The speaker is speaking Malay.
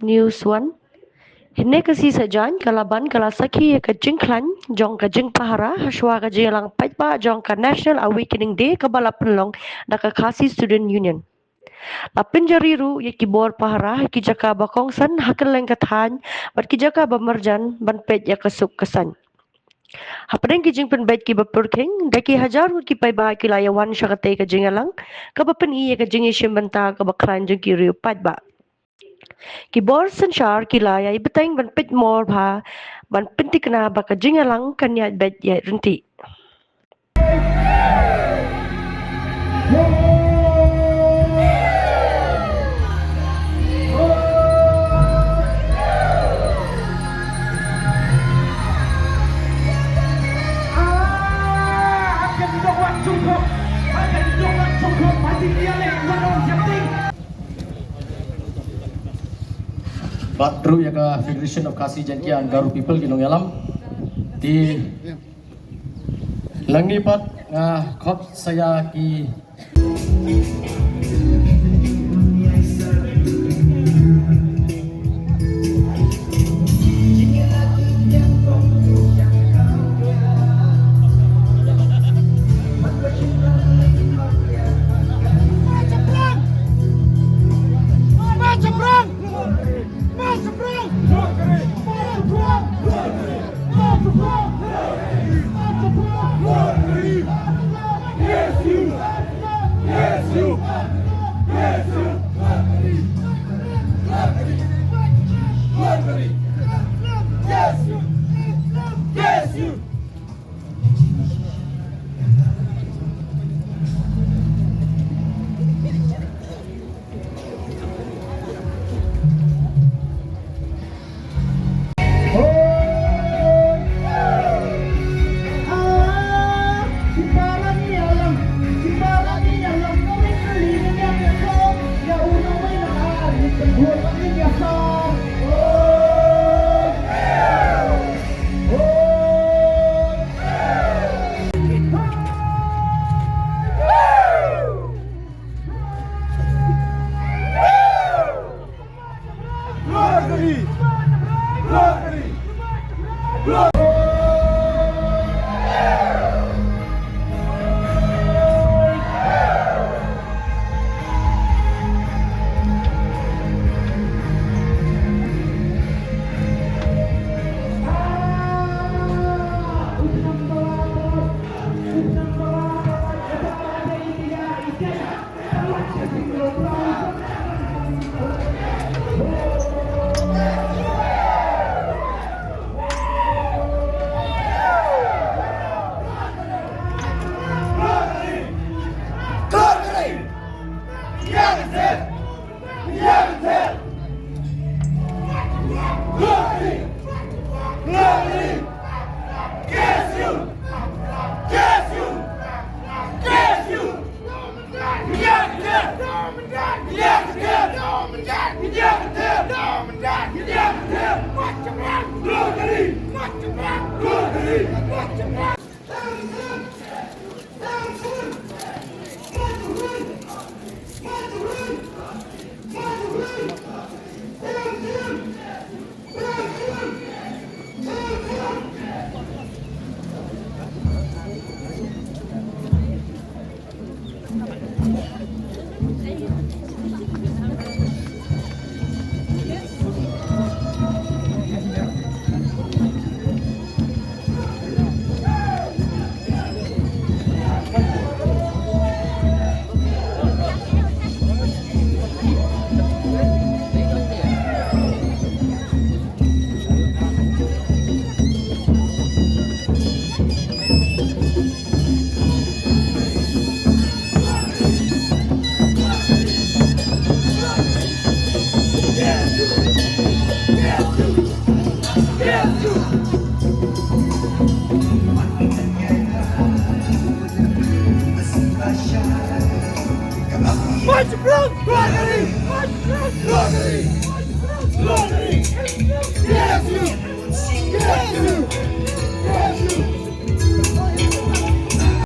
News 1. Hine kasi sajan kalaban kala saki ka jingklan jong ka jing pahara haswa ka jingalang paitba jong ka National Awakening Day ka balapenlong da ka kasi Student Union. Lapin jariru ye kibor pahara ki jaka bakongsan hakeleng kathan bat ki jaka bamarjan ban pet ya kasuk kesan. Hapadeng ki jing penbait ki bapurking daki hajar ki pai ba ki layawan syakate ka jingalang ka bapen iya ka jingi shimbanta ka bakran jeng ki riu paitba. Ki bor sanchar ki layai beteng ban pit mor bha ban pinti kena baka jingalang kanya bet ya rinti. Batru ya ka Federation of Kasi Jankian Garu People ginong yalam di langipat nga khot saya ki Yes, you!